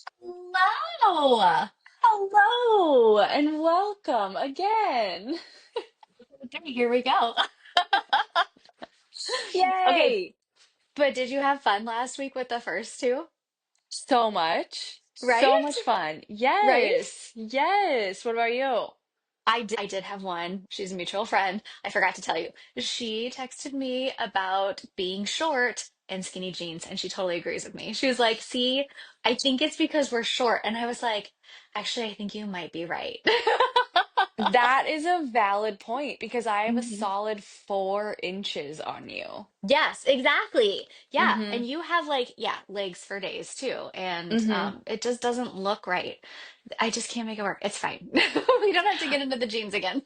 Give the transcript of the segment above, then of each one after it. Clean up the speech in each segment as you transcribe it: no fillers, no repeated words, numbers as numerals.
Hello. Hello and welcome again. Okay, here we go. Okay, Yay! but did you have fun last week with the first two? So much. So Right? much fun. Right? Yes. Yes. What about you? I did have one. She's a mutual friend. I forgot to tell you. She texted me about being short and skinny jeans, and she totally agrees with me. She was like, "See, I think it's because we're short." And I was like, "Actually, I think you might be right." That is a valid point because I have a Mhm. solid 4 inches on you. Yes, exactly. Yeah. Mm-hmm. And you have like, yeah, legs for days too. And Mm-hmm. it just doesn't look right. I just can't make it work. It's fine. We don't have to get into the jeans again.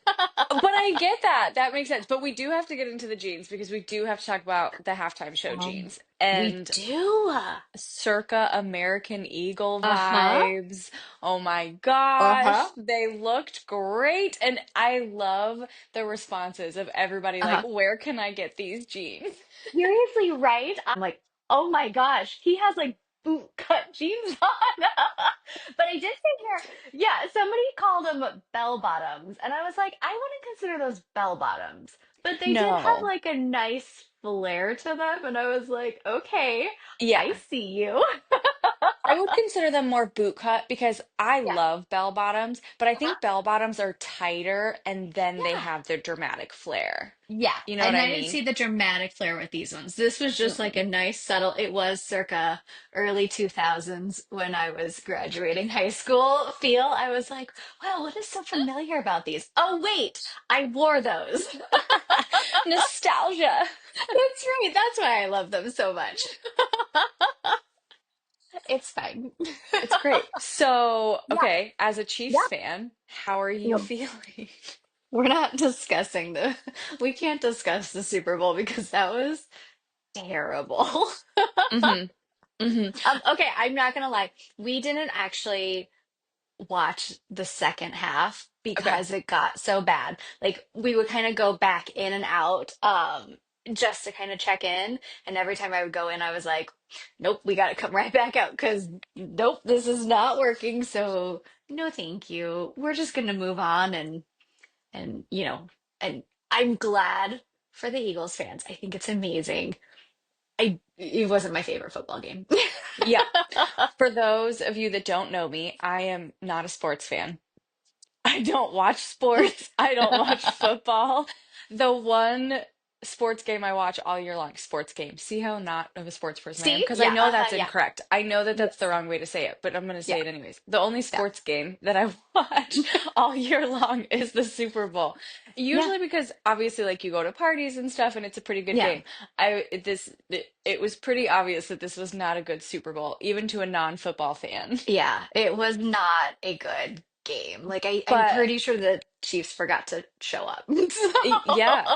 But I get that. That makes sense. But we do have to get into the jeans because we do have to talk about the halftime show Um, jeans. we And do. circa American Eagle Uh-huh. vibes. Oh my gosh, Uh-huh. they looked great. And I love the responses of everybody like, Uh-huh. where can I get these jeans? Seriously, right? I'm like, oh my gosh, he has like boot cut jeans on. But I did think here, yeah, somebody called them bell bottoms, and I was like, I wouldn't consider those bell bottoms, but they did have No. like a nice flair to them, and I was like, okay, I Yeah. see you. I would consider them more boot cut because I Yeah. love bell bottoms, but I Uh-huh. think bell bottoms are tighter and then they Yeah. have their dramatic flair. Yeah, You know what and I I didn't mean? see the dramatic flair with these ones. This was just like a Mm-mm. nice subtle. It was circa early 2000s when I was graduating high school feel. I was like, wow, what is so familiar about these? Oh, wait, I wore those. Nostalgia. That's right. That's why I love them so much. It's fine. It's great. So, Yeah. okay, as a Chiefs Yeah. fan, how are you No, feeling? we're not discussing we can't discuss the Super Bowl because that was terrible. Mm-hmm. Mm-hmm. Okay, I'm not gonna lie. We didn't actually watch the second half Okay. because it got so bad. Like we would kind of go back in and out, just to kind of check in. And every time I would go in, I was like, nope, we gotta come right back out because nope, this is not working. So no, thank you. We're just gonna move on and and I'm glad for the Eagles fans. I think it's amazing. It wasn't my favorite football game. Yeah. For those of you that don't know me, I am not a sports fan. I don't watch sports. I don't watch football. The one sports game I watch all year long, sports game. See how not of a sports person I am? See? Because I Yeah, know uh-huh, that's yeah. incorrect. I know that that's the Yes. wrong way to say it, but I'm going to Yeah. say it anyways. The only Yeah. sports game that I watch all year long is the Super Bowl. Yeah. Usually because obviously like you go to parties and stuff and it's a pretty good Yeah. game. It was pretty obvious that this was not a good Super Bowl, even to a non-football fan. Yeah, it was not a good game. Like I'm But pretty sure the Chiefs forgot to show up. yeah.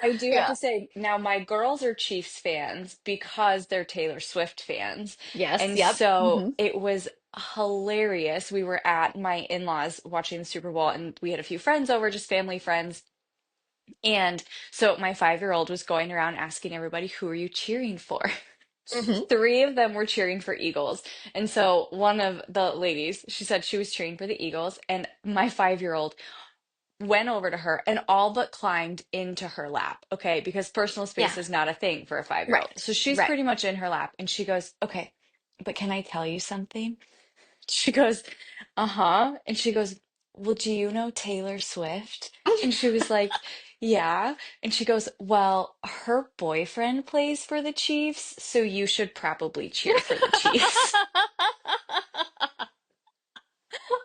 I do have Yeah. to say, now my girls are Chiefs fans because they're Taylor Swift fans. Yes, And yep. so Hmm. it was hilarious. We were at my in-laws watching the Super Bowl, and we had a few friends over, just family friends. And so my 5-year-old was going around asking everybody, who are you cheering for? Hmm. Three of them were cheering for Eagles. And so one of the ladies, she said she was cheering for the Eagles, and my 5-year-old went over to her and all but climbed into her lap, okay? Because personal Yeah. space is not a thing for a 5-year-old. Right. So she's Right. pretty much in her lap and she goes, okay, but can I tell you something? She goes, uh-huh. And she goes, well, do you know Taylor Swift? And she was like, yeah. And she goes, well, her boyfriend plays for the Chiefs, so you should probably cheer for the Chiefs.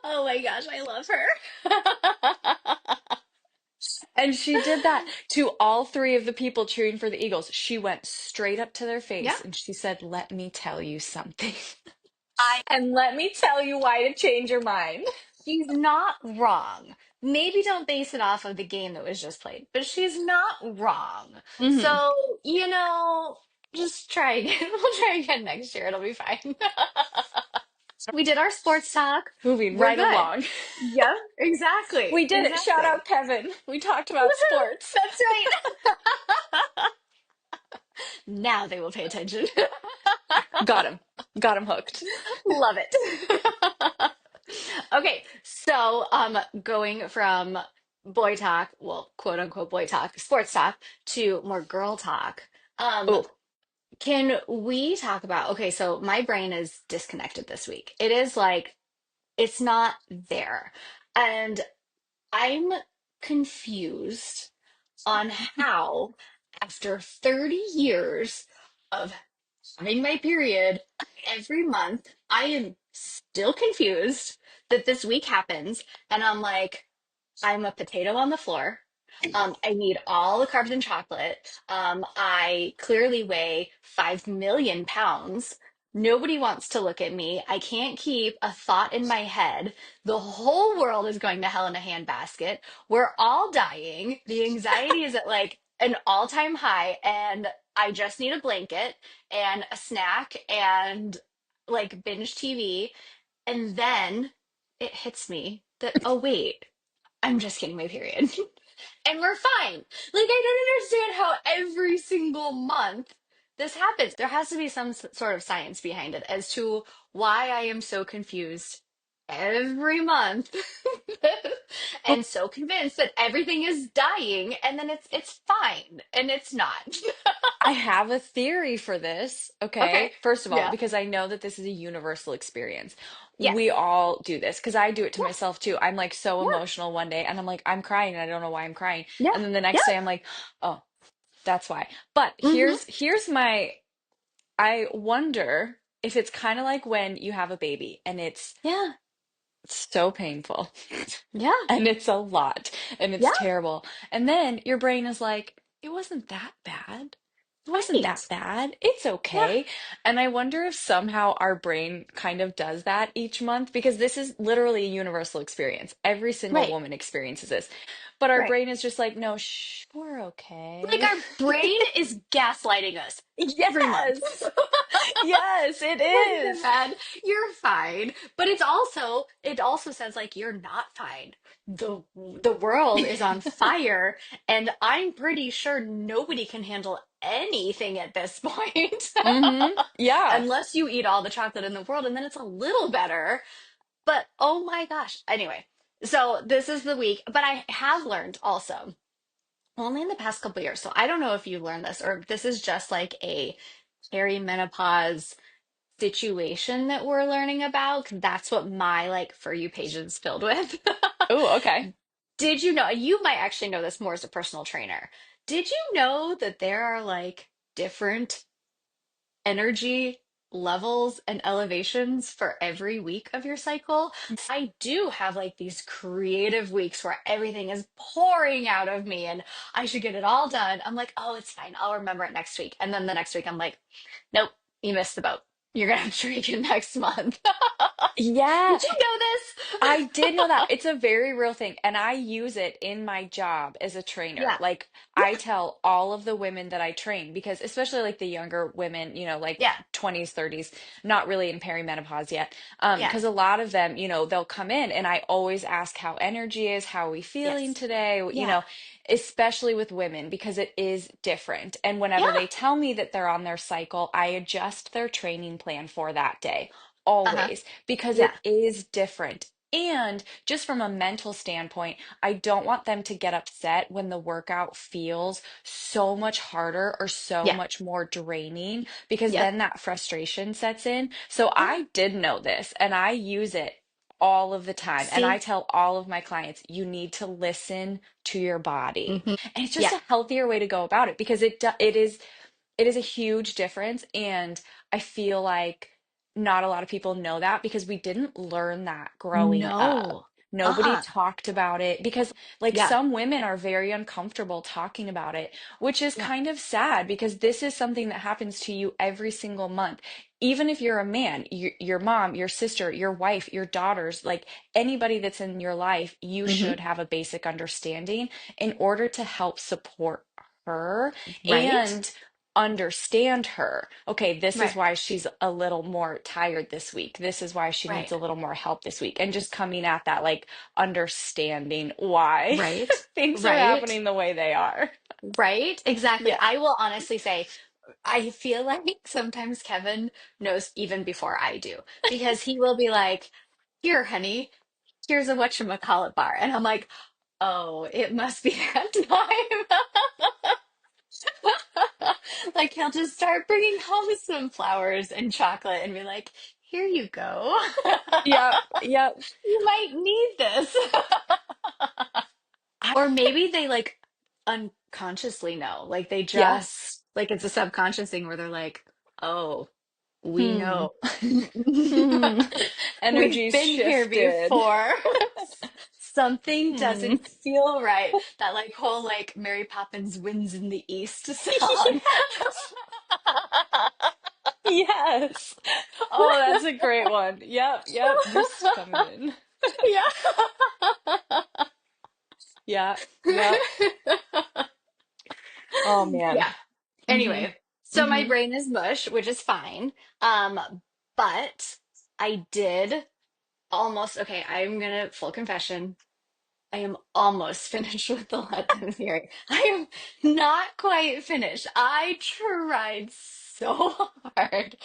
Oh my gosh, I love her. And she did that to all three of the people cheering for the Eagles. She went straight up to their Yeah. face and she said, let me tell you something. I And let me tell you why to change your mind. She's not wrong. Maybe don't base it off of the game that was just played, but she's not wrong. Hmm. So, just try again. We'll try again next year. It'll be fine. We did our sports talk. Moving We're right good. along. Yep, exactly. We did it. Shout Exactly. out Kevin. We talked about Woohoo! sports. That's right. Now they will pay attention. Got him. Got him hooked. Love it. Okay, so going from boy talk, well, quote unquote boy talk, sports talk to more girl talk. Um, Oh, can we talk about, okay, so my brain is disconnected this week. It is like it's not there. And I'm confused on how, after 30 years of having my period every month, I am still confused that this week happens. And I'm like, I'm a potato on the floor. I need all the carbs and chocolate. I clearly weigh 5 million pounds. Nobody wants to look at me. I can't keep a thought in my head. The whole world is going to hell in a handbasket. We're all dying. The anxiety is at like an all-time high, and I just need a blanket and a snack and like binge TV. And then it hits me that, oh, wait, I'm just getting my period. And we're fine. Like, I don't understand how every single month this happens. There has to be some sort of science behind it as to why I am so confused every month and so convinced that everything is dying and then it's fine and it's not. I have a theory for this. Okay. Okay. First of all, Yeah. because I know that this is a universal experience. Yes. We all do this because I do it to Yeah. myself too. I'm like so Yeah. emotional one day and I'm like, I'm crying and I don't know why I'm crying. Yeah. And then the Yeah. next day I'm like, oh, that's why. But Hmm. here's my I wonder if it's kind of like when you have a baby and it's Yeah. so painful Yeah. and it's a lot and it's Yeah. terrible. And then your brain is like, it wasn't that bad. It wasn't Right. that bad. It's Yeah. okay. And I wonder if somehow our brain kind of does that each month because this is literally a universal experience. Every single Right. woman experiences this. But our Right. brain is just like, no, shh, we're Like okay. our brain is gaslighting us every month. Yes. Yes, it Like, is. man, you're fine. But it also says like you're not fine. The world is on fire, and I'm pretty sure nobody can handle anything at this point. Mm-hmm. Yeah. Unless you eat all the chocolate in the world, and then it's a little better. But oh my gosh. Anyway, so this is the week, but I have learned also only in the past couple years. So I don't know if you learned this or if this is just like a perimenopause situation that we're learning about. 'Cause that's what my like For You page is filled with. Oh, okay. Did you know? You might actually know this more as a personal trainer. Did you know that there are like different energy levels and elevations for every week of your cycle? I do have like these creative weeks where everything is pouring out of me and I should get it all done. I'm like, oh, it's fine. I'll remember it next week. And then the next week, I'm like, nope, you missed the boat. You're gonna have to try again next month. Yeah. Did you know this? I did know that. It's a very real thing, and I use it in my job as a trainer. Yeah, Like, I yeah, tell all of the women that I train, because especially like the younger women, like yeah, 20s, 30s, not really in perimenopause yet. yeah, Because a lot of them, they'll come in and I always ask how energy is, how are we feeling yes, today? yeah, Especially with women, because it is different. And whenever yeah, they tell me that they're on their cycle, I adjust their training plan for that day. uh-huh, Always, because yeah, it is different. And just from a mental standpoint, I don't want them to get upset when the workout feels so much harder or so yeah, much more draining, because yep, then that frustration sets in. So yeah. I did know this and I use it all of the time. And I See? tell all of my clients, you need to listen to your body. Hmm. And it's just Yeah, a healthier way to go about it because it is a huge difference. And I feel like not a lot of people know that because we didn't learn that growing up. no, Nobody uh-uh, talked about it because, like, yeah, some women are very uncomfortable talking about it, which is yeah, kind of sad because this is something that happens to you every single month. Even if you're a man, your mom, your sister, your wife, your daughters, like anybody that's in your life, you hmm, should have a basic understanding in order to help support her right, and understand her. Okay, this is right, why she's a little more tired this week. This is why she needs right, a little more help this week. And just coming at that, like understanding why right, things are right. happening the way they are. Right? Exactly. Yeah. I will honestly say, I feel like sometimes Kevin knows even before I do because he will be like, "Here, honey, here's a whatchamacallit bar," and I'm like, "Oh, it must be that time." Like he'll just start bringing home some flowers and chocolate and be like, "Here you go. Yep, yep. You might need this." I, Or maybe they like unconsciously know. Like they yeah. just like it's a subconscious thing where they're like, "Oh, we Hmm. know. Hmm. We've Energy's been here shifted. before." Something Hmm. doesn't feel right. That like whole like Mary Poppins wins in the East song. Yes. Oh, that's a great one. Yep, yep. Mist coming in. Yeah. Yeah, yep. Oh man. Yeah. Hmm. Anyway, so my Hmm. brain is mush, which is fine. Um, but I did almost, okay, I'm gonna full confession. I am almost finished with the Let Them Theory. I am not quite finished. I tried so hard.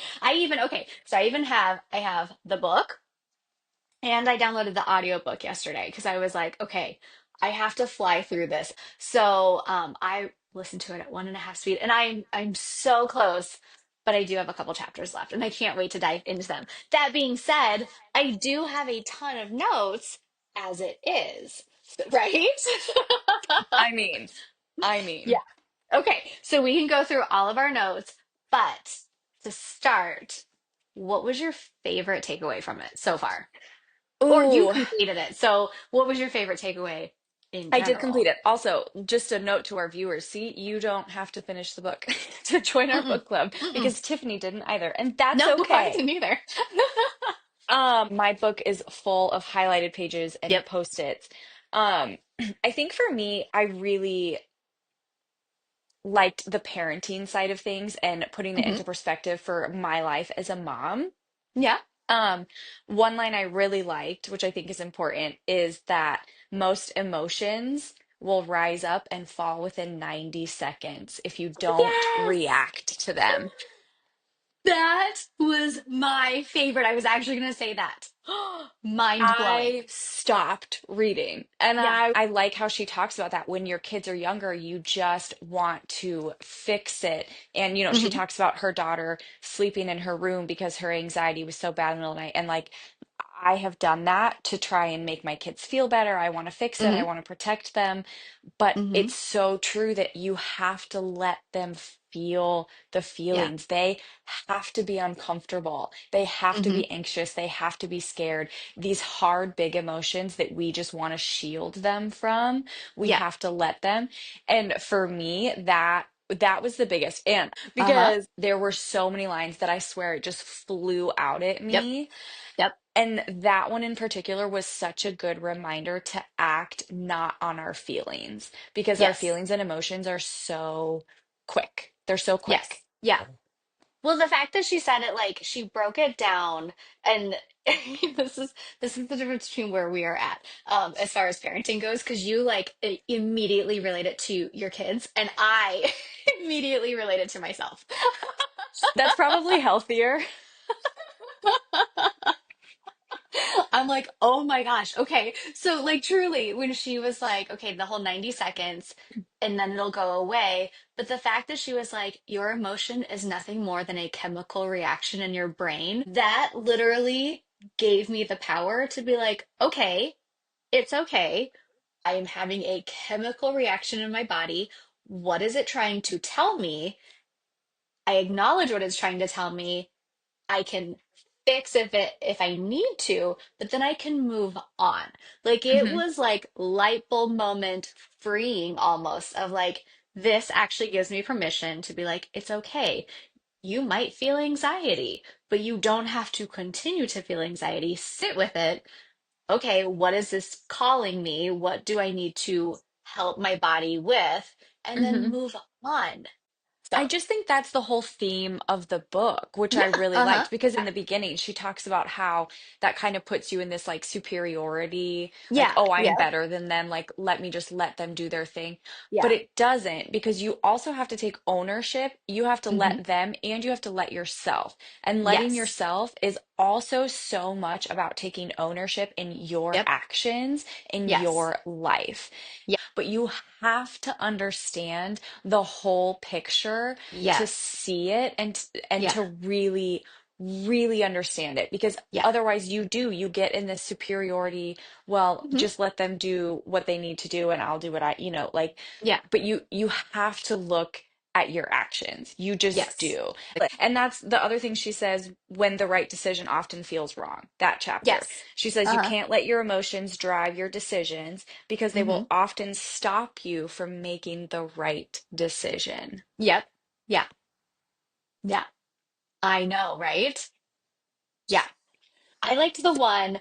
Okay, so I have the book. And I downloaded the audiobook yesterday because I was like, okay, I have to fly through this. So I listened to it at 1.5 speed, and I'm so close, but I do have a couple chapters left, and I can't wait to dive into them. That being said, I do have a ton of notes as it is, right? I mean, I Yeah. mean. Okay, so we can go through all of our notes, but to start, what was your favorite takeaway from it so far? Or you Ooh, completed it. So, what was your favorite takeaway in I did complete general? it. Also, just a note to our viewers, see, you don't have to finish the book to join our Mm-mm, book club mm-mm. because Tiffany didn't either, and that's Nope, I okay. didn't either. My book is full of highlighted pages and Yep. post-its. Um, I think for me, I really liked the parenting side of things and putting it Hmm. into perspective for my life as a mom. Yeah. Um, One line I really liked, which I think is important, is that most emotions will rise up and fall within 90 seconds if you don't Yes. react to them. That was my favorite. I was actually going to say that. Mind blowing. I stopped reading. And Yeah. I like how she talks about that when your kids are younger, you just want to fix it. And, she Hmm. talks about her daughter sleeping in her room because her anxiety was so bad in the middle of the night. And like, I have done that to try and make my kids feel better. I want to fix it. I Hmm. want to protect them. But Hmm. it's so true that you have to let them feel the Yeah. feelings. They have to be uncomfortable. They have to Hmm. be anxious. They have to be scared. These hard, big emotions that we just want to shield them from, we Yeah. have to let them. And for me, that was the biggest. And Uh-huh. because there were so many lines that I swear it just flew out at Yep. me. Yep. And that one in particular was such a good reminder to act not on our feelings because our Yes. feelings and emotions are so quick. They're so Yes. quick. Yeah. Well, the fact that she said it like she broke it down, and this is the difference between where we are at as far as parenting goes, because you like immediately relate it to your kids, and I immediately relate it to myself. That's probably healthier. I'm like, oh my gosh. Okay. So, like, truly, when she was like, okay, the whole 90 seconds and then it'll go away. But the fact that she was like, your emotion is nothing more than a chemical reaction in your brain, that literally gave me the power to be like, okay, it's okay. I am having a chemical reaction in my body. What is it trying to tell me? I acknowledge what it's trying to tell me. I can fix if I need to, but then I can move on. Like it Hmm. was like light bulb moment freeing almost of like this actually gives me permission to be like it's okay. You might feel anxiety, but you don't have to continue to feel anxiety. Sit with it. Okay, what is this calling me? What do I need to help my body with? And then Hmm. move on. So, I just think that's the whole theme of the book, which I yeah, really uh-huh. liked because in the beginning she talks about how that kind of puts you in this like superiority, like, Yeah, oh, I'm yeah, better than them, like let me just let them do their thing. But yeah. it doesn't because you also have to take ownership. You have to Hmm. let them and you have to let yourself. And letting Yes. yourself is also so much about taking ownership in your Yep. actions in Yes. your life, Yeah. but you have to understand the whole picture to Yes. see it and Yeah. to really understand it because Yeah. otherwise you get in this superiority, well, Hmm. just let them do what they need to do and I'll do what I, like, Yeah. but you have to look at your actions. You just Yes. do. And that's the other thing she says, when the right decision often feels wrong. That chapter. Yes. She says you Uh-huh. can't let your emotions drive your decisions because they Hmm. will often stop you from making the right decision. Yep. Yeah. Yeah. I know, right? Yeah. I liked the one,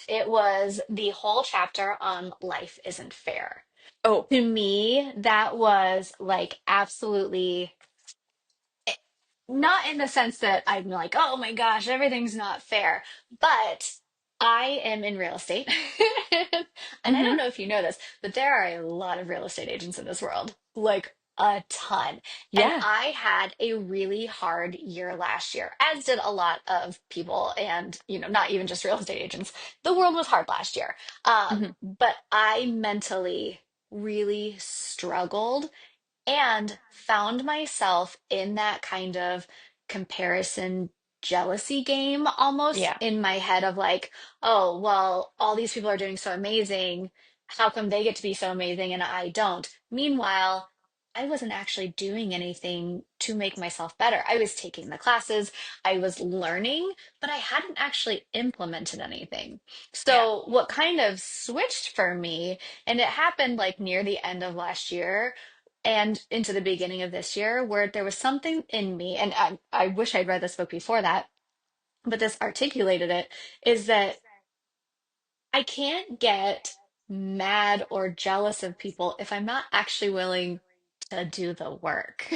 it was the whole chapter on life isn't fair. Oh, To me, that was like absolutely not in the sense that I'm like, oh my gosh, everything's not fair, but I am in real estate. And I don't hmm. know if you know this, but there are a lot of real estate agents in this world, like a ton. And Yeah. I had a really hard year last year, as did a lot of people, and not even just real estate agents. The world was hard last year. Hmm. But I mentally really struggled and found myself in that kind of comparison jealousy game almost Yeah. in my head of like, oh, well, all these people are doing so amazing. How come they get to be so amazing and I don't? Meanwhile, I wasn't actually doing anything to make myself better. I was taking the classes, I was learning, but I hadn't actually implemented anything. Yeah. So, what kind of switched for me, and it happened like near the end of last year, and into the beginning of this year where there was something in me, and I wish I'd read this book before that, but this articulated it, is that I can't get mad or jealous of people if I'm not actually willing to do the work.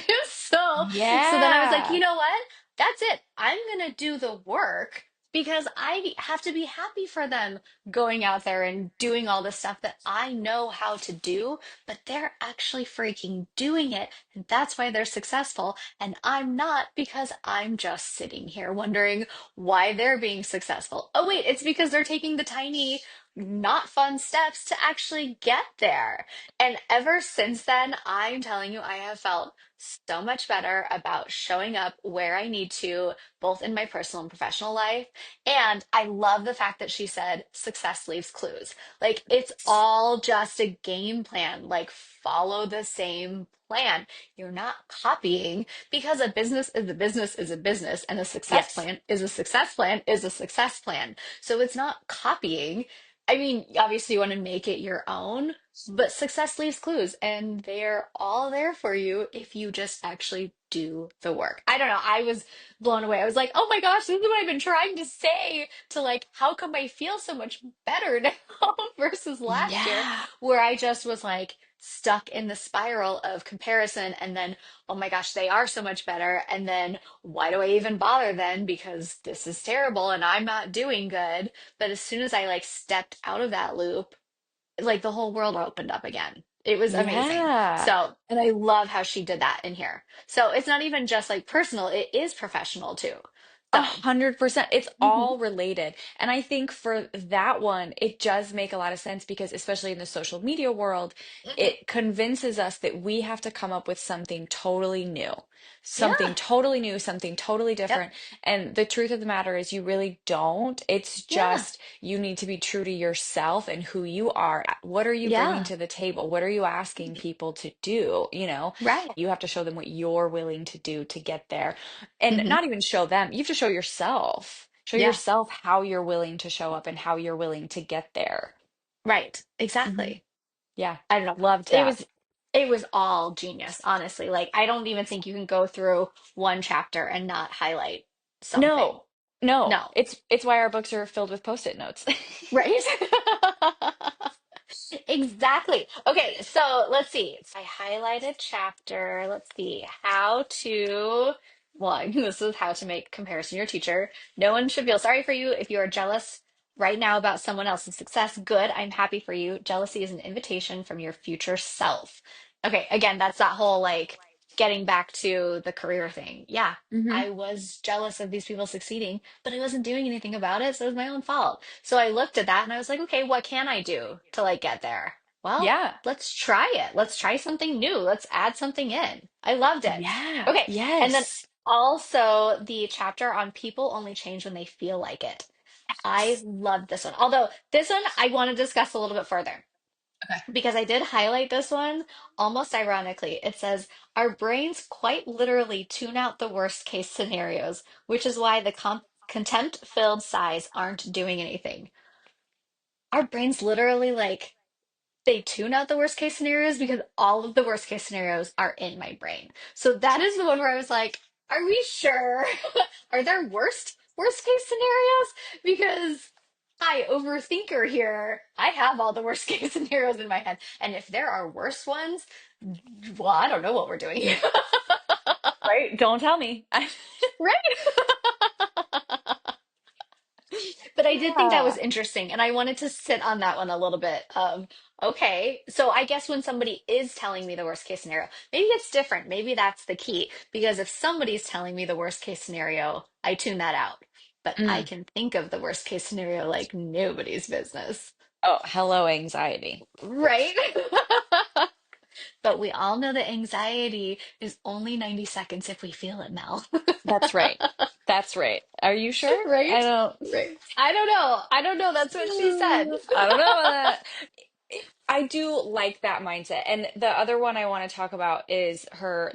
So then I was like, you Yeah. know what? That's it. I'm gonna do the work because I have to be happy for them going out there and doing all the stuff that I know how to do, but they're actually freaking doing it. And that's why they're successful. And I'm not because I'm just sitting here wondering why they're being successful. Oh, wait, it's because they're taking the tiny not fun steps to actually get there. And ever since then, I'm telling you, I have felt so much better about showing up where I need to, both in my personal and professional life. And I love the fact that she said success leaves clues. Like it's all just a game plan, like follow the same plan. You're not copying because a business is a business is a business, and a success Yes. plan is a success plan is a success plan. So it's not copying. I mean, obviously, you want to make it your own, but success leaves clues, and they're all there for you if you just actually do the work. I don't know. I was blown away. I was like, oh my gosh, this is what I've been trying to say to like, how come I feel so much better now versus last year, Yeah. where I just was like stuck in the spiral of comparison, and then, oh my gosh, they are so much better. And then, why do I even bother then? Because this is terrible and I'm not doing good. But as soon as I like stepped out of that loop, like the whole world opened up again. It was amazing. Yeah. So, and I love how she did that in here. So it's not even just like personal, it is professional too. So, 100%. It's mhm, all related. And I think for that one, it does make a lot of sense because, especially in the social media world, mhm, it convinces us that we have to come up with something totally new, yeah, something totally new, something totally yep, different. And the truth of the matter is, you really don't. It's yeah, just you need to be true to yourself and who you are. What are you bringing yeah, to the table? What are you asking people to do? right. You have to show them what you're willing to do to get there, and Hmm. not even show them, you have to show yourself. Show Yeah, yourself how you're willing to show up and how you're willing to get there. right. Hmm. Exactly. Yeah, I don't know. loved It that. was it was all genius, honestly. Like I don't even think you can go through one chapter and not highlight something. No, no, No. it's why our books are filled with post-it notes. Right? Exactly. Okay, so let's see. I highlighted chapter. Let's see. How to, one, this is how to make comparison your teacher. No one should feel sorry for you if you are jealous right now about someone else's success. Good. I'm happy for you. Jealousy is an invitation from your future self. Okay, again, that's that whole like getting back to the career thing. Yeah, Hmm. I was jealous of these people succeeding, but I wasn't doing anything about it, so it was my own fault. So I looked at that and I was like, okay, what can I do to like get there? Well, Yeah. let's try it. Let's try something new. Let's add something in. I loved it. Yeah. Okay. And then Yes. also the chapter on people only change when they feel like it. I loved this one. Although this one I want to discuss a little bit further Okay. because I did highlight this one almost ironically. It says, our brains quite literally tune out the worst case scenarios, which is why the contempt-filled sighs aren't doing anything. Our brains literally like they tune out the worst case scenarios because all of the worst case scenarios are in my brain. So that is the one where I was like, are we sure? Are there worst case scenarios? Because I overthinker here. I have all the worst case scenarios in my head. And if there are worse ones, well, I don't know what we're doing here. Right? Don't tell me. Right? But I did think that was Yeah. interesting, and I wanted to sit on that one a little bit of, okay, so I guess when somebody is telling me the worst case scenario, maybe it's different. Maybe that's the key. Because if somebody's telling me the worst case scenario, I tune that out. But I Mm. can think of the worst case scenario like nobody's business. Oh, hello, anxiety. Right? But we all know that anxiety is only 90 seconds if we feel it, Mel. That's right. That's right. Are you sure? I Right? don't. Right. I don't know. I don't know. That's what she said. I don't know about that. I do like that mindset. And the other one I want to talk about is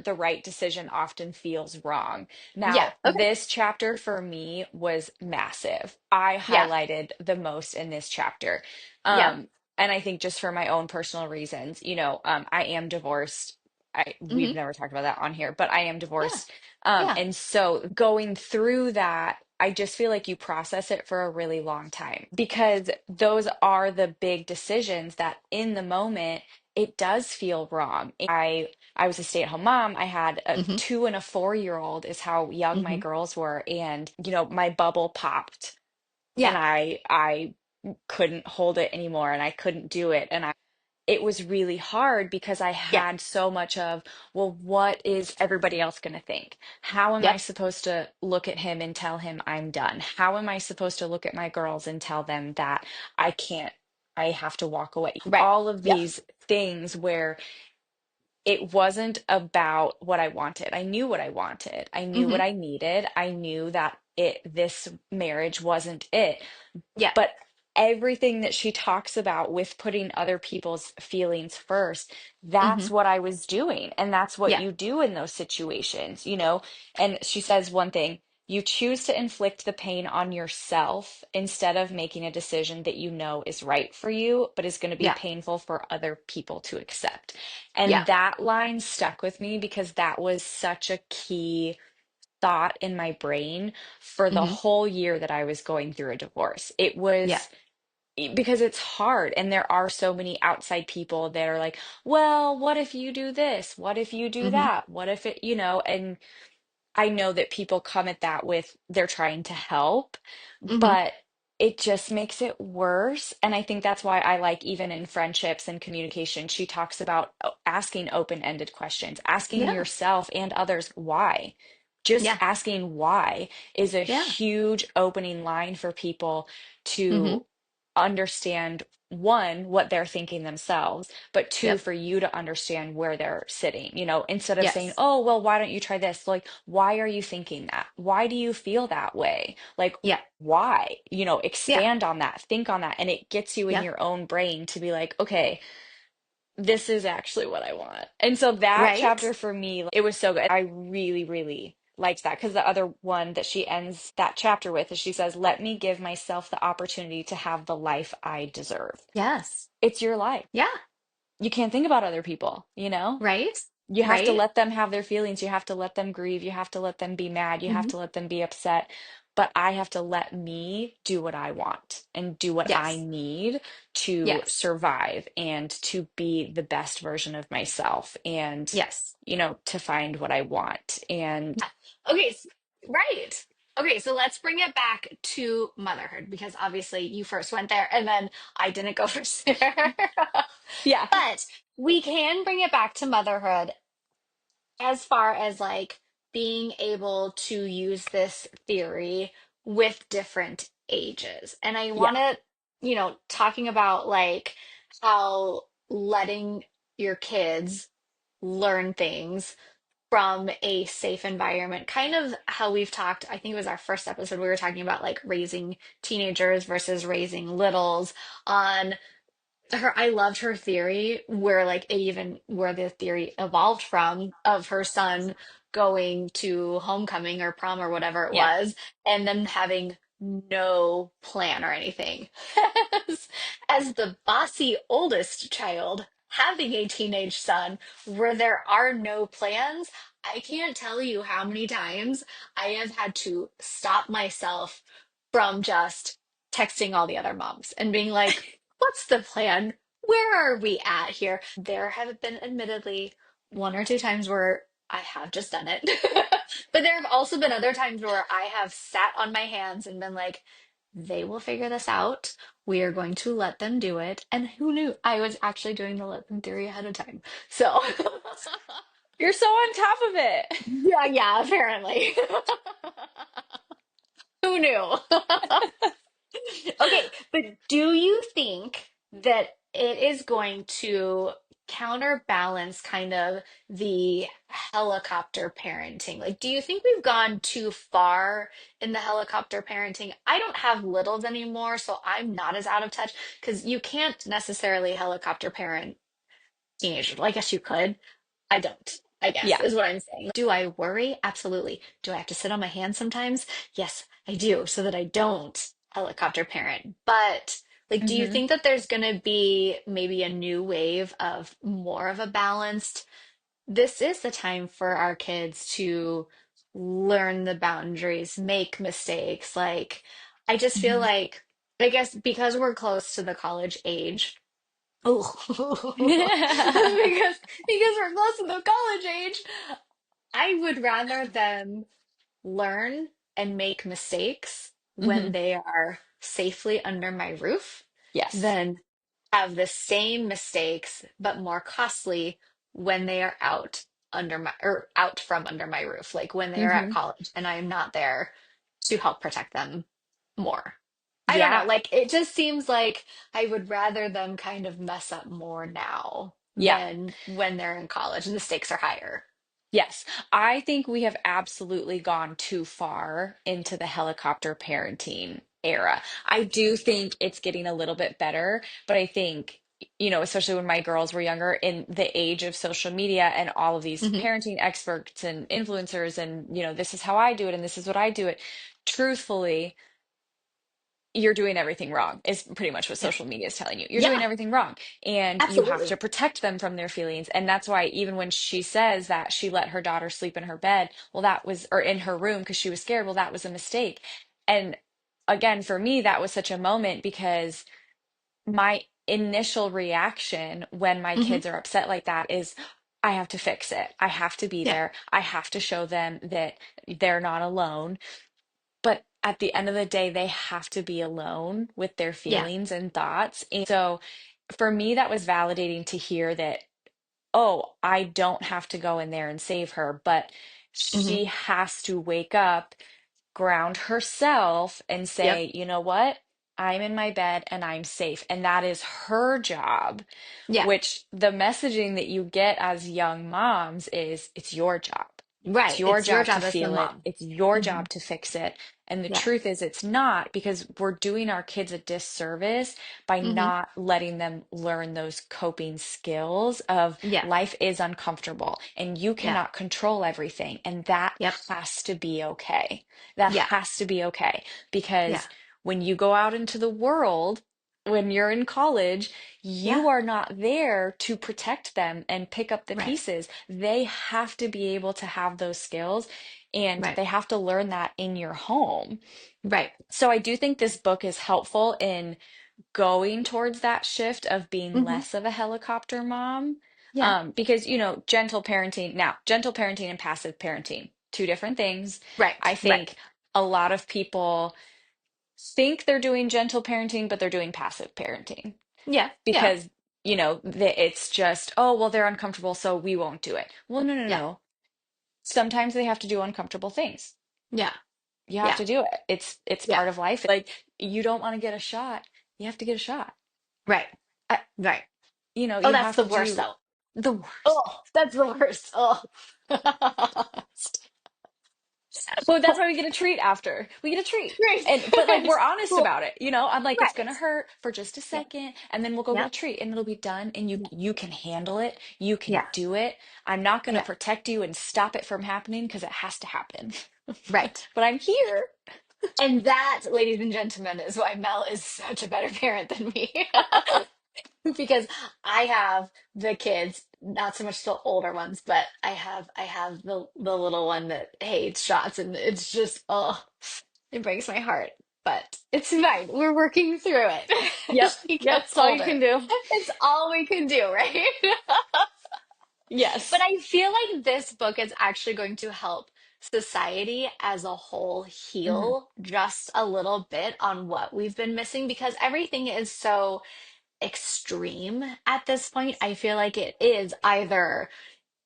the right decision often feels wrong. Yeah. Now, Okay. this chapter for me was massive. I Yeah. highlighted the most in this chapter. Yeah. Um, and I think just for my own personal reasons, I am divorced. We've Hmm. never talked about that on here, but I am Yeah. divorced. Yeah. And so going through that, I just feel like you process it for a really long time because those are the big decisions that in the moment it does feel wrong. I was a stay-at-home mom. I had a Hmm. 2 and a 4-year-old is how young my Hmm. girls were. And, my bubble popped and Yeah. I couldn't hold it anymore and I couldn't do it. And it was really hard because I Yeah. had so much of, well, what is everybody else going to think? How am I Yep. supposed to look at him and tell him I'm done? How am I supposed to look at my girls and tell them that I can't, I have to walk away? Right. All of Yep. these things where it wasn't about what I wanted. I knew what I wanted. I knew what Hmm. I needed. I knew that this marriage wasn't it, Yeah. but everything that she talks about with putting other people's feelings first, Hmm. that's what I was doing. And that's what Yeah. you do in those situations. And she says one thing, you choose to inflict the pain on yourself instead of making a decision that you know is right for you, but is going to be Yeah. painful for other people to accept. Yeah. And that line stuck with me because that was such a key thought in my brain for the Hmm. whole year that I was going through a divorce. It Yeah. was because it's hard and there are so many outside people that are like, well, what if you do this? What if you do Hmm. that? What if and I know that people come at that with they're trying to help, Hmm. but it just makes it worse. And I think that's why I like even in friendships and communication, she talks about asking open-ended questions, asking Yeah. yourself and others why. Just Yeah. asking why is a Yeah. huge opening line for people Hmm. to understand one, what they're thinking themselves, but two, Yep. for you to understand where they're sitting, instead of saying, Yes. oh, well, why don't you try this? Like, why are you thinking that? Why do you feel that way? Like, Yeah. why? Yeah. Expand on that, think on that. And it gets you in Yeah. your own brain to be like, okay, this is actually what I want. And so that Right. chapter for me, like, it was so good. I really, really liked that because the other one that she ends that chapter with is she says, let me give myself the opportunity to have the life I deserve. Yes. It's your life. Yeah. You can't think about other people. Right. You have to Right. let them have their feelings. You have to let them grieve. You have to let them be mad. You have Hmm. to let them be upset. but I have to let me do what I want and do what I Yes. need to Yes. survive and to be the best version of myself and, Yes. to find what I want. And Yeah. Okay, right. Okay, so let's bring it back to motherhood because obviously you first went there and then I didn't go first there. yeah, But we can bring it back to motherhood as far as like being able to use this theory with different ages. And I want yeah, to, talking about like how letting your kids learn things from a safe environment, kind of how we've talked. I think it was our first episode, we were talking about like raising teenagers versus raising littles on her. I loved her theory where like it even where the theory evolved from of her son going to homecoming or prom or whatever it yeah. was and then having no plan or anything as, as the bossy oldest child having a teenage son where there are no plans. I can't tell you how many times I have had to stop myself from just texting all the other moms and being like, what's the plan? Where are we at here? There have been admittedly one or two times where I have just done it. But there have also been other times where I have sat on my hands and been like, they will figure this out. We are going to let them do it. And who knew I was actually doing the let them theory ahead of time. So, You're so on top of it. yeah, yeah, apparently. Who knew? Okay, but do you think that it is going to counterbalance kind of the helicopter parenting? Like, do you think we've gone too far in the helicopter parenting? I don't have littles anymore, so I'm not as out of touch because you can't necessarily helicopter parent teenagers. Well, I guess you could. I don't, I guess, Yeah. is what I'm saying. Do I worry? Absolutely. Do I have to sit on my hands sometimes? Yes, I do, so that I don't helicopter parent. But like, do you hmm think that there's going to be maybe a new wave of more of a balanced? This is the time for our kids to learn the boundaries, make mistakes. Like, I just feel hmm like, I guess because we're close to the college age. Oh, because we're close to the college age, I would rather them learn and make mistakes hmm when they are safely under my roof Yes. than have the same mistakes but more costly when they are out under my or out from under my roof, like when they are at hmm college and I am not there to help protect them more. I don't know, Yeah. like it just seems like I would rather them kind of mess up more now Yeah. than when they're in college and the stakes are higher. Yes, I think we have absolutely gone too far into the helicopter parenting era. I do think it's getting a little bit better, but I think, especially when my girls were younger, in the age of social media and all of these Hmm. parenting experts and influencers, and, this is how I do it and this is what I do it. Truthfully, you're doing everything wrong is pretty much what Yeah. social media is telling you. You're doing Yeah, everything wrong and you have to absolutely. protect them from their feelings. And that's why even when she says that she let her daughter sleep in her bed, well, that was, or in her room because she was scared, well, that was a mistake. And again, for me, that was such a moment because my initial reaction when my Hmm. kids are upset like that is, I have to fix it. I have to be Yeah. there. I have to show them that they're not alone, but at the end of the day, they have to be alone with their Yeah. feelings and thoughts. And so for me, that was validating to hear that, oh, I don't have to go in there and save her, but Hmm. she has to wake up, ground herself, and Yep. say, you know what? I'm in my bed and I'm safe. And that is her job, Yeah. which the messaging that you get as young moms is it's your job. It's Right. your It's your job to job as the feel it. mom. It's your Hmm. job to fix it. And the Yeah. truth is, it's not because we're doing our kids a disservice by Hmm. not letting them learn those coping skills of Yeah. life is uncomfortable and you Yeah. cannot control everything. And that Yep. has to be okay. That Yeah. has to be okay Yeah. because when you go out into the world, when you're in college, Yeah. you are not there to protect them and pick up the Right. pieces. They have to be able to have those skills and Right. they have to learn that in your home. Right. So I do think this book is helpful in going towards that shift of being Hmm. less of a helicopter mom. Yeah. Because, gentle parenting, now, gentle parenting and passive parenting, two different things. I Right. Right. think a lot of people think they're doing gentle parenting, but they're doing passive parenting Yeah. Yeah. because, it's just, oh, well, they're uncomfortable, so we won't do it. Well, no, no, Yeah. no. Sometimes they have to do uncomfortable things. Yeah. You have Yeah. to do it. It's Yeah. part of life. Like you don't want to get a shot, you have to get a shot. Right. I, Right. Oh, you that's have the to worst do though. the worst. Oh, that's the worst. Oh. Well, that's why we get a treat after. We get a treat. Great. But like we're honest Cool. about it. I'm like it's gonna Right. hurt for just a Yeah. second and then we'll go get Yeah. a treat and it'll be done and you Yeah. you can handle it. You can Yeah. do it. I'm not gonna Yeah. protect you and stop it from happening because it has to happen. Right. But I'm here. And that, ladies and gentlemen, is why Mel is such a better parent than me. Because I have the kids, not so much the older ones, but I have the little one that hates shots and it's just it breaks my heart. But it's fine. We're working through it. Yep. She Yep. gets That's all you older. can do. It's all we can do, right? But Yes. I feel like this book is actually going to help society as a whole Hmm. heal just a little bit on what we've been missing because everything is so extreme at this point. I feel like it is either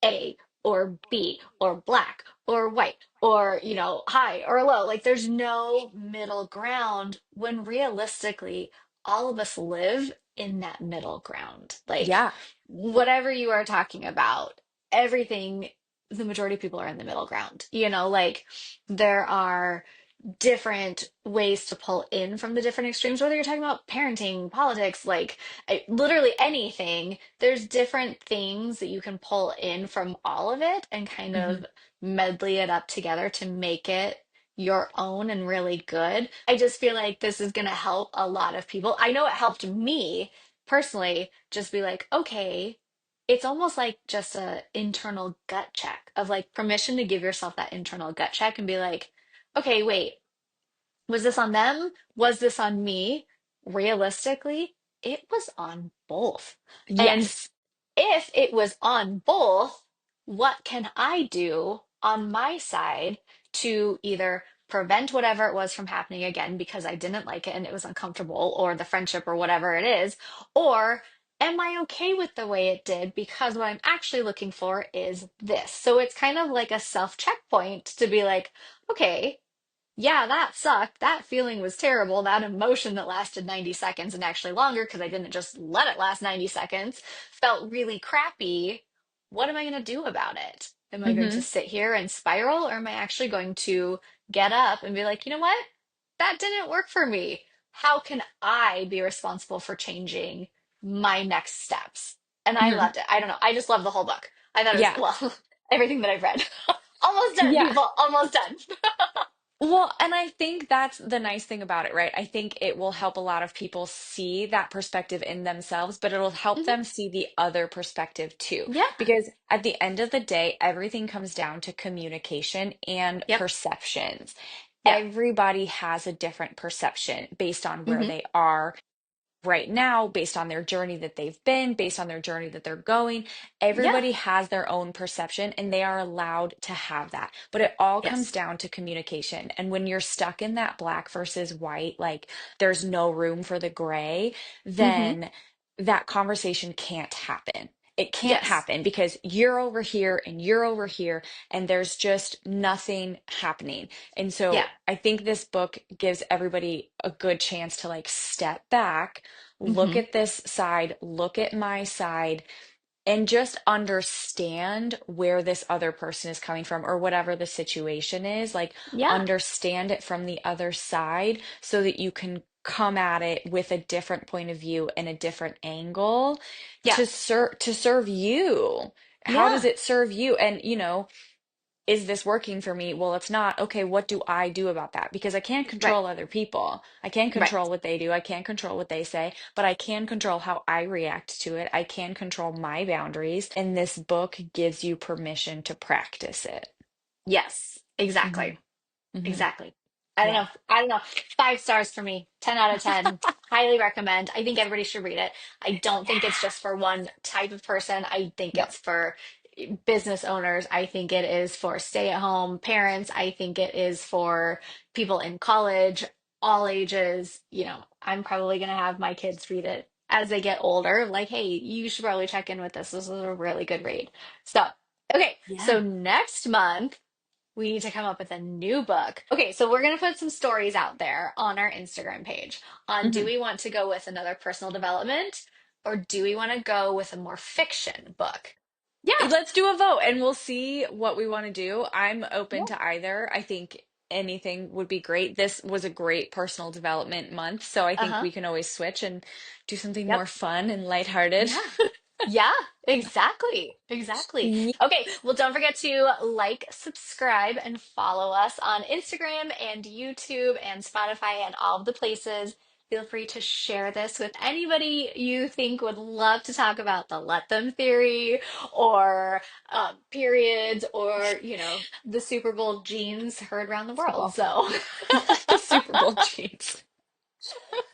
A or B or black or white or, high or low. Like there's no middle ground when realistically all of us live in that middle ground. Like Yeah. whatever you are talking about, everything, the majority of people are in the middle ground. Like there are different ways to pull in from the different extremes, whether you're talking about parenting, politics, like literally anything, there's different things that you can pull in from all of it and kind Hmm. of medley it up together to make it your own and really good. I just feel like this is going to help a lot of people. I know it helped me personally just be like, okay, it's almost like just a internal gut check of like permission to give yourself that internal gut check and be like, okay, wait, was this on them? Was this on me? Realistically, it was on both. And Yes. if it was on both, what can I do on my side to either prevent whatever it was from happening again because I didn't like it and it was uncomfortable, or the friendship or whatever it is? Or am I okay with the way it did because what I'm actually looking for is this? So it's kind of like a self checkpoint to be like, okay, yeah, that sucked. That feeling was terrible. That emotion that lasted 90 seconds and actually longer because I didn't just let it last 90 seconds felt really crappy. What am I going to do about it? Am I going to Hmm. sit here and spiral, or am I actually going to get up and be like, you know what? That didn't work for me. How can I be responsible for changing my next steps? And I Hmm. loved it. I don't know. I just love the whole book. I thought it was, Yeah. well, everything that I've read. Almost done, Yeah. people. Almost done. Well, and I think that's the nice thing about it, right? I think it will help a lot of people see that perspective in themselves, but it'll help Mhm. them see the other perspective too. Yeah. Because at the end of the day, everything comes down to communication and Yep. perceptions. Yeah. Everybody has a different perception based on where Hmm. they are right now, based on their journey that they've been, based on their journey that they're going. Yeah. Everybody has their own perception and they are allowed to have that. But it all comes Yes. down to communication. And when you're stuck in that black versus white, like there's no room for the gray, Hmm. then that conversation can't happen. It can't Yes. happen because you're over here and you're over here, and there's just nothing happening. And Yeah. so I think this book gives everybody a good chance to like step back, look Hmm. at this side, look at my side, and just understand where this other person is coming from or whatever the situation is. Like, Yeah. understand it from the other side so that you can come at it with a different point of view and a different angle Yeah. to serve you. How does Yeah. it serve you? And, is this working for me? Well, it's not. Okay, what do I do about that? Because I can't Right. control other people. I can't Right. control what they do. I can't control what they say, but I can control how I react to it. I can control my boundaries. And this book gives you permission to practice it. Yes, Hmm. exactly. Hmm. Exactly. I don't Yeah. know. I don't know. 5 stars for me. 10 out of 10. Highly recommend. I think everybody should read it. I don't think it's Yeah. just for one type of person. I think No. it's for business owners. I think it is for stay-at-home parents. I think it is for people in college, all ages. I'm probably going to have my kids read it as they get older. Like, hey, you should probably check in with this. This is a really good read. So, okay. So Yeah. next month, we need to come up with a new book. Okay, so we're going to put some stories out there on our Instagram page on, do Hmm. we want to go with another personal development, or do we want to go with a more fiction book? Yeah, Let's do a vote and we'll see what we want to do. I'm open yeah, to either. I think anything would be great. This was a great personal development month, so I think uh-huh, we can always switch and do something yep, more fun and lighthearted. yeah. Yeah, exactly. Exactly. Ye- Okay, well, don't forget to like, subscribe, and follow us on Instagram and YouTube and Spotify and all of the places. Feel free to share this with anybody you think would love to talk about the let them theory, or periods, or, the Super Bowl jeans heard around the world. Oh, So, the Super Bowl jeans.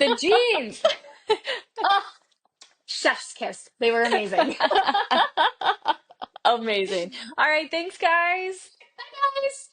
The jeans. oh, chef's kiss. They were amazing. Amazing. All right, thanks, guys. Bye, guys.